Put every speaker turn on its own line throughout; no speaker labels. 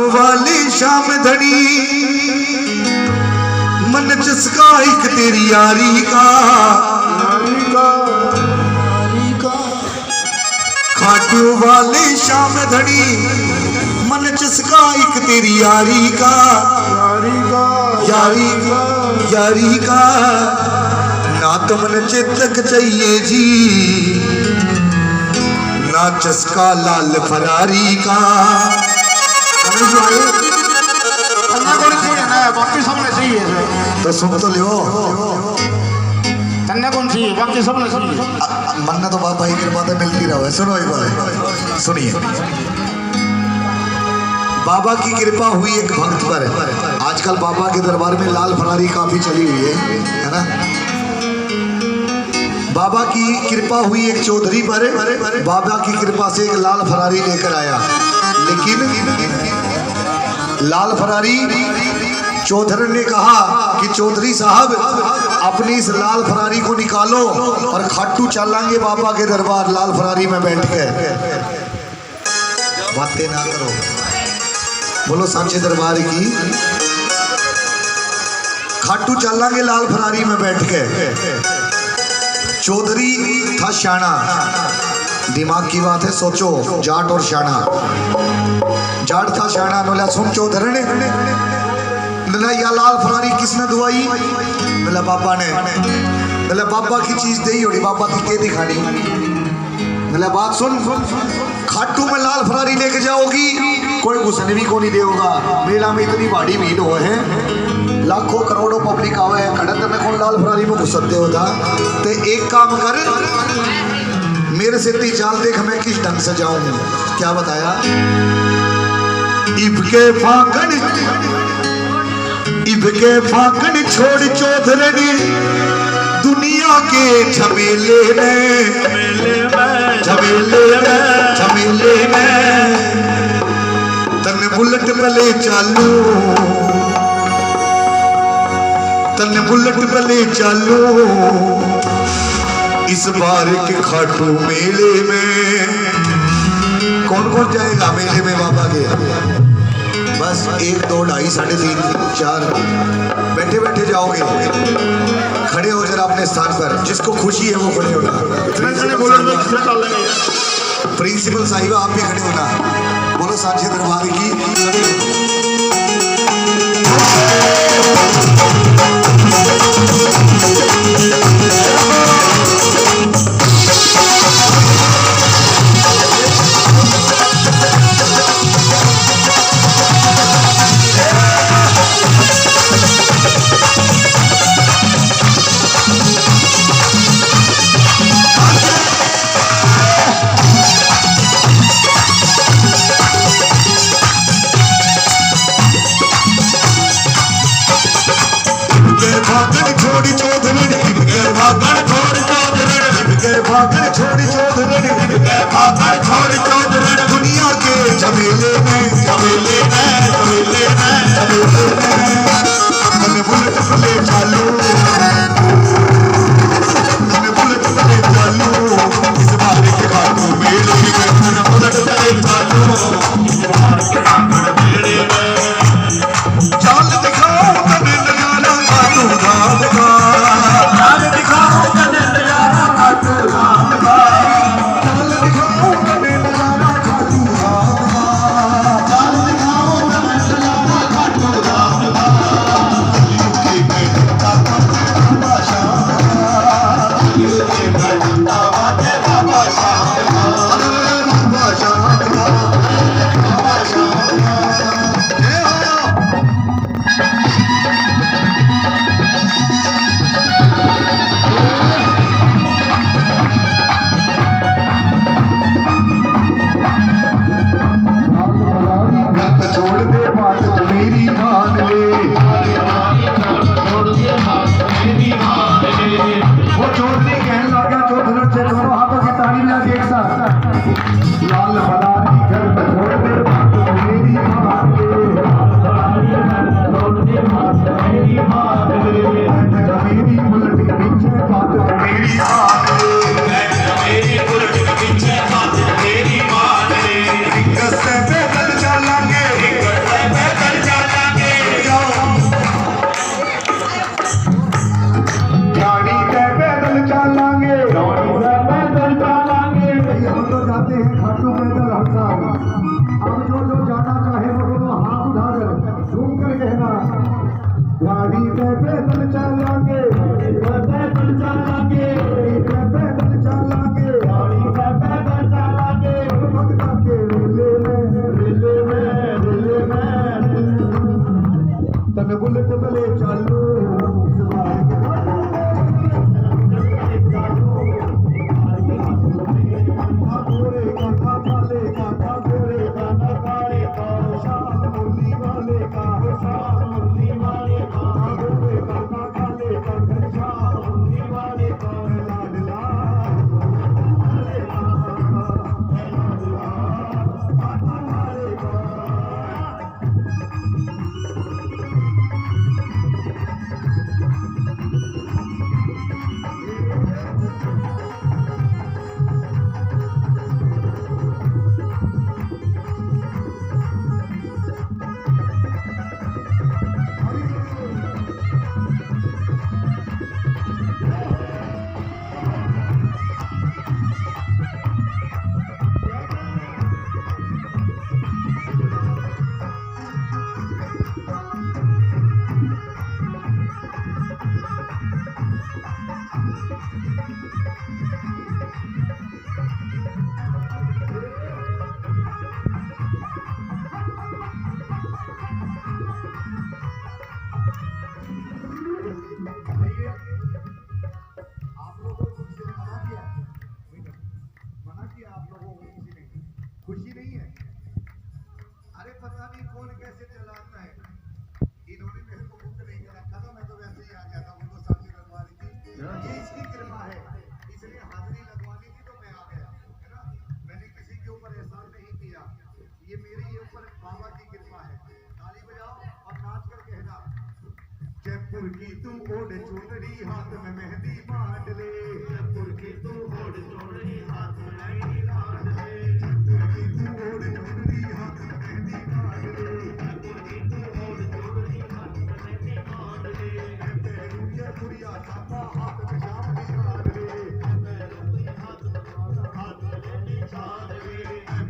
वाली शाम धनी मन चस्का एक तेरी यारी का खाटू वाली शाम धनी मन चस्का एक तेरी यारी का यारी का ना तो मन चितक चाहिए जी ना चस्का लाल फरारी का।
बाकी सबने चाहिए
तो सुन तो लियो
तन्ने कौन चाहिए बाकी सबने चाहिए
मन्ना तो बाबा की कृपा से मिलती रहो। सुनो एक बार सुनिए बाबा की कृपा हुई एक भक्त पर। आजकल बाबा के दरबार में लाल फरारी काफी चली हुई है ना। बाबा की कृपा हुई एक चौधरी पर। बाबा की कृपा से एक लाल फरारी लेकर आया, लेकिन लाल फरारी चौधरी ने कहा कि चौधरी साहब अपनी इस लाल फरारी को निकालो और खाटू चलाएंगे बाबा के दरबार लाल फरारी में बैठ के। बातें ना करो, बोलो सांचे दरबार की। खाटू चलाएंगे लाल फरारी में बैठ के। चौधरी था शाना, दिमाग की बात है, सोचो जाट और शाना। जाट था शाना, बोला सुन चौधरी ने या लाल फरारी किसने दुआई? बोला बाबा ने। बोला बाबा की चीज दे होगी, बाबा की के दिखानी? बोला बात सुन, खाटू में लाल फरारी लेके जाओगी कोई घुसने भी को नहीं देगा। मेला में इतनी भारी भीड़ हो है, लाखों करोड़ों पब्लिक आवे है, खड़क में कौन लाल फरारी में घुसते होता। तो एक काम कर, मेरे से इतनी चाल देख मैं किस ढंग से जाऊं। क्या बताया? इबके फाकन छोड़ चौधरी दुनिया के झमेले में तन बुलेट पले चालू, तन बुलेट पले चालू इस बार के खाटू मेले में। कौन कौन जाएगा मेले में बाबा के? बस 1 2 2.5 3.5 4 बैठे बैठे जाओगे। खड़े हो जरा अपने स्थान पर, जिसको खुशी है वो खड़े होना। प्रिंसिपल साहिबा आप भी खड़े होना। बोलो सांचे दरबार की। दुनिया के झमेले में बुलेट पले चालू, बुलेट पले चालू इस बार के खाटू मेले में। बुलेट पले चालू चाल दिखाओ तने नजारा खाटू धाम का, चाल दिखाओ तने नजारा खाटू धाम का, चाल दिखाओ तने नजारा खाटू धाम का, चाल दिखाओ तने नजारा खाटू धाम का। बुलेट में ले चलो खुशी नहीं है। अरे पता नहीं कौन कैसे चलाता है, इन्होंने मेरे को बुक नहीं कर रखा था, मैं तो वैसे ही आ जाता हूँ। तो सामने लगवानी थी, ये इसकी कृपा है, इसलिए हाजिरी लगवानी थी तो मैं आ गया, है ना। मैंने किसी के ऊपर एहसान नहीं किया, ये मेरे ऊपर बाबा की कृपा है। ताली बजाओ और नाच कर कहना, जयपुर की तू ओढ़ चुनरी हाथ में मेहंदी बांध ले, जयपुर की तू ओढ़ चुनरी हाथ में मेहंदी बांध ले, जयपुर की तू ओढ़ चुनरी हाथ में मेहंदी बांध ले, जयपुर की तू ओढ़ चुनरी हाथ में मेहंदी बांध ले, पैरू ये गुड़िया साफा हाथ में शाम निशान ले, पैरू ये हाथ में निशान ले,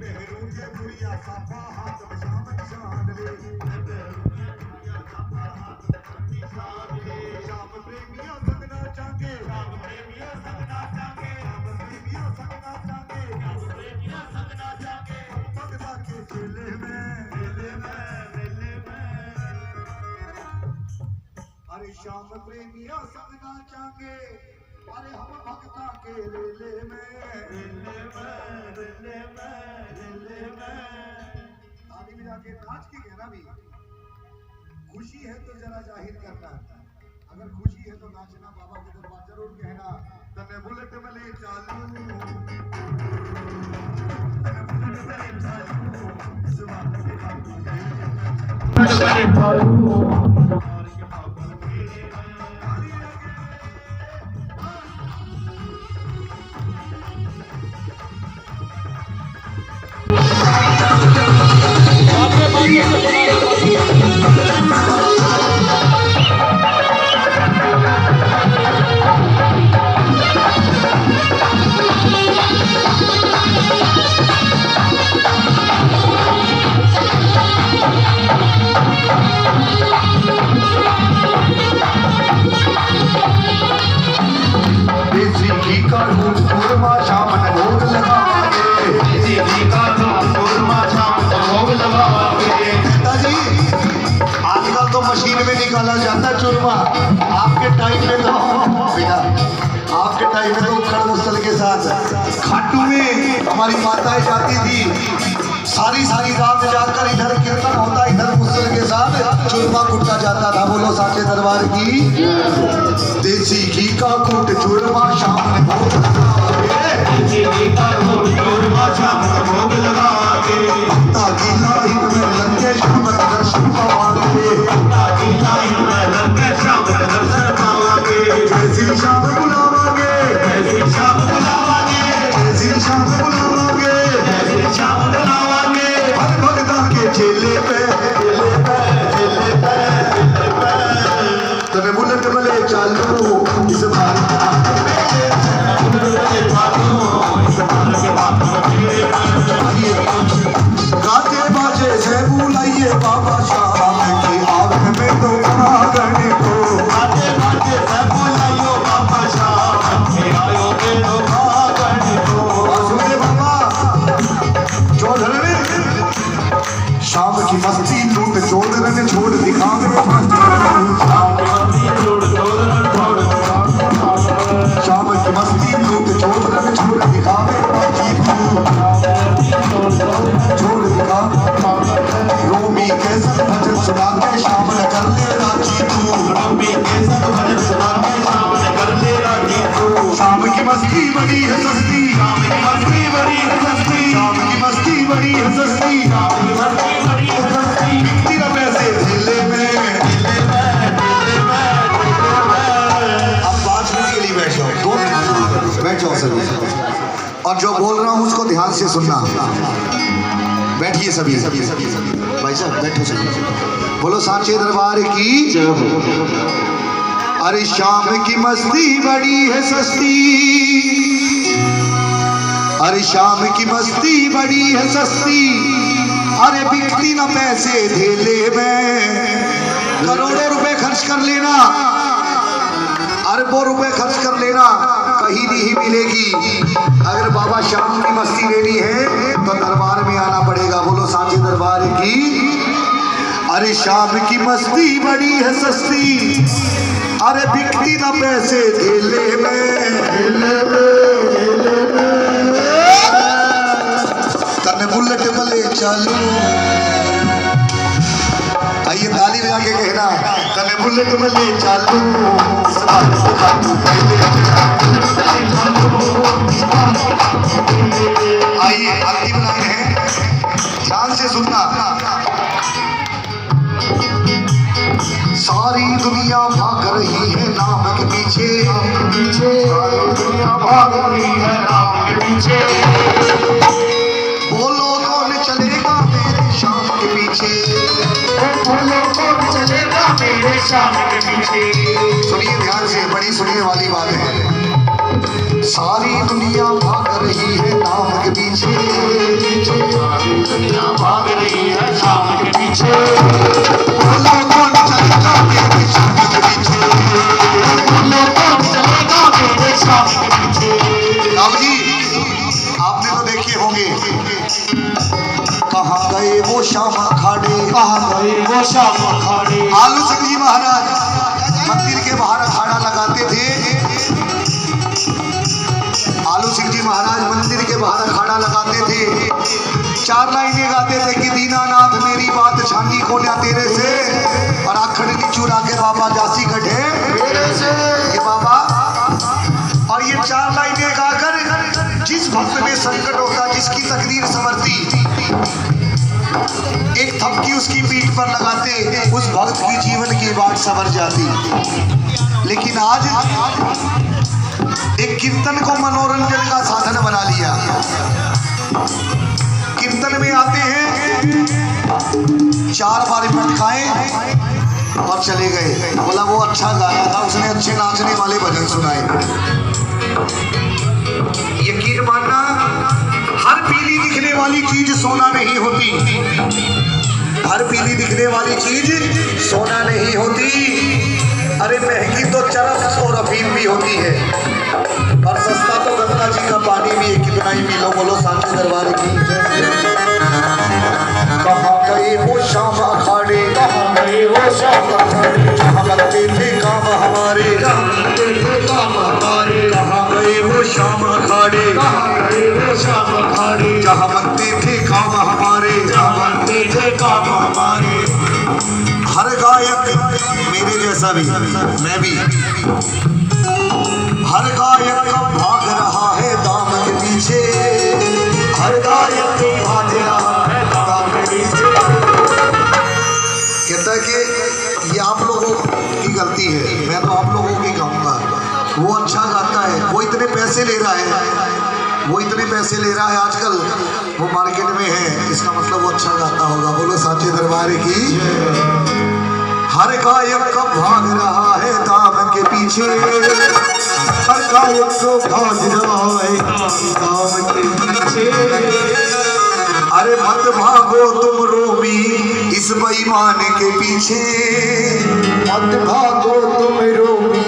पैरू ये गुड़िया साफा हाथ में शाम निशान ले, पैरू ये गुड़िया साफा हाथ में निशान ले। शाम प्रेमिया संगना चांगे, शाम प्रेमिया संगना चांगे, शाम प्रेमिया संगना चांगे, शाम प्रेमिया संगना चांगे, भगता के चेले में, चेले में, चेले में। अरे शाम प्रेमिया संगना चांगे, अरे हम भगता के लेले में, लेले में, लेले में, लेले में। ताली बजा के नाच के कहना भी, खुशी है तो जरा जाहिर करना, अगर खुशी है तो नाचना, बाबा के दरबार जरूर कहना। तने बुलेट में ले चालू, तने बुलेट में ले चालू, जुबान के बाबू निकाला जाता चूरमा। आपके टाइम में तो बेटा, आपके टाइम में तो खड़ मुसल के साथ खाटू में हमारी माताएं जाती थी, सारी सारी रात जाकर इधर कीर्तन होता, इधर मुसल के साथ चूरमा कुटा जाता था। बोलो साचे दरबार की। देसी घी का कूट चूरमा शाम में भोग लगाके, ताकि लाइन में लगे शाम दर्शन पावांगे, ताकि लाइन में लगे शाम दर्शन पावांगे। जैसी शाम बुलावांगे, जैसी शाम बुलावांगे, जैसी शाम बुलावांगे, जैसी शाम बुलावांगे। हर भगता के चेले पे, चेले पे, चेले पे, चेले पे। तने बुलेट में ले चालू इस बार, गाजे बाजे से बुलाइए बाबा शाम की आग में तो आगन को, गाजे बाजे से बुलाइयो बाबा शाम के आयो के तो आगन को। सुने बाबा चौधरी शाम की मस्त मस्ती लूट चोदरन छोड़ दिखावे शाम की मस्ती लूट चोदरन छोड़ दिखावे छोड़ दिखा रोमी के संग भजन सुना के शाम न कर ले राजी तू रोमी के संग भजन सुना के शाम न कर ले राजी तू शाम की मस्ती बड़ी है सस्ती शाम की मस्ती बड़ी है सस्ती शाम की मस्ती बड़ी है सस्ती शाम की मस्ती बड़ी है सस्ती तेरा पैसे झेले में अब 5 मिनट के लिए बैठ जाओ 2 मिनट बैठ जाओ सभी और जो बोल रहा हूँ उसको ध्यान से सुनना बैठिए सभी भाई साहब बैठो सभी बोलो सांचे दरबार की अरे शाम की मस्ती बड़ी है सस्ती अरे शाम की मस्ती बड़ी है सस्ती अरे बिकती ना पैसे धेले में करोड़ों रुपए खर्च कर लेना अरबों रुपए खर्च कर लेना कहीं नहीं मिलेगी अगर बाबा शाम की मस्ती लेनी है तो दरबार में आना पड़ेगा बोलो सांचे दरबार की अरे शाम की मस्ती बड़ी है सस्ती अरे बिकती ना पैसे धेले में तने बुलेट मले चालू आइए ताली लगा के कहना तने बुलेट मले चालू आइए अंतिम लाइन है ध्यान से सुनना सारी दुनिया भाग रही है नाम के पीछे सारी दुनिया भाग रही है नाम के पीछे बोलो कौन चलेगा मेरे शाम के पीछे बोलो कौन चलेगा मेरे शाम के पीछे सुनिए ध्यान से बड़ी सुनने वाली बात है सारी दुनिया भाग रही है नाम के पीछे सारी दुनिया भाग रही है शाम के पीछे बोलो कौन चलेगा मेरे शाम के पीछे बोलो कौन चलेगा मेरे शाम के पीछे राव जी आपने तो देखे होंगे कहाँ गए वो श्याम अखाड़े कहाँ गए वो श्याम अखाड़े आलू सिंह जी महाराज मंदिर के बाहर अखाड़ा लगाते थे आलू सिंह जी महाराज मंदिर के बाहर अखाड़ा लगाते थे 4 लाइनें गाते थे कि दीनानाथ मेरी बात छानी खोलिया तेरे से और आखड़ की चुरा के बाबा जासी कटे तेरे से ये बाबा और ये 4 लाइनें गाकर जिस भक्त में संकट होता जिसकी तकदीर संवरती एक थपकी उसकी पीठ पर लगाते उस भक्त की जीवन की बात संवर जाती लेकिन आज एक कीर्तन को मनोरंजन का साधन बना लिया कीर्तन में आते हैं 4 बार पट खाए और चले गए बोला वो अच्छा गाया था उसने अच्छे नाचने वाले भजन सुनाए यकीन मानना हर पीली दिखने वाली चीज सोना नहीं होती हर पीली दिखने वाली चीज सोना नहीं होती अरे महंगी तो चरस और अफीम भी होती है और सस्ता तो गंगा जी का पानी भी है कितना ही पी लो बोलो सांचे दरबार की कहाँ गए वो श्याम अखाड़े कहाँ गए वो श्याम अखाड़े जहाँ लगते थे काम हमारे कहाँ गए वो श्याम अखाड़े कहाँ गए वो श्याम अखाड़े जहाँ बनते थे काम हमारे जहाँ बनते थे काम हमारे हर गायक मेरे जैसा भी मैं भी हर गायक भाग रहा है दाम के पीछे हर गायक भाग रहा है दाम के पीछे कहता है कि ये आप लोगों की गलती है मैं तो आप लोगों की कहूँगा वो अच्छा गाता है वो इतने पैसे ले रहा है आजकल वो मार्केट में है इसका मतलब वो अच्छा गाता होगा बोलो सांचे दरबार की हर गायक का भाग रहा है दाम के पीछे हर गायक को भाग रहा है दाम के पीछे अरे मत भागो तुम रोमी इस बेईमान के पीछे मत भागो तुम रोमी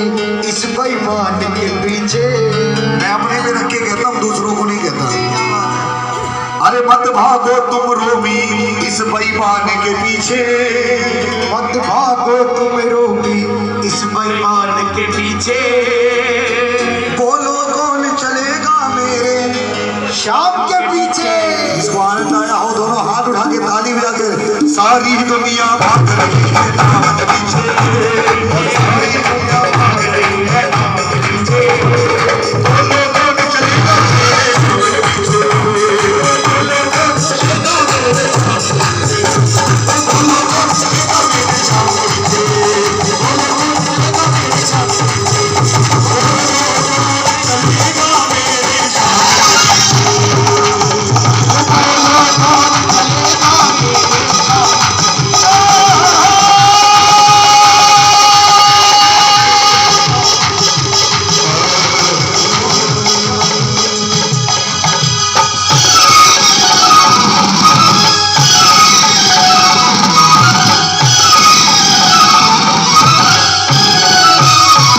इस बेईमान के पीछे मैं अपने में रख के कहता हूँ दूसरों को नहीं कहता अरे मत भागो तुम रोमी इस बेईमान के पीछे,
मत भागो तुम रोगी इस बेईमान के पीछे।
बोलो कौन चलेगा मेरे
शाम के पीछे।
इसको आनंद आया हो दोनों हाथ उठा के ताली बजा के सारी दुनिया भाग रही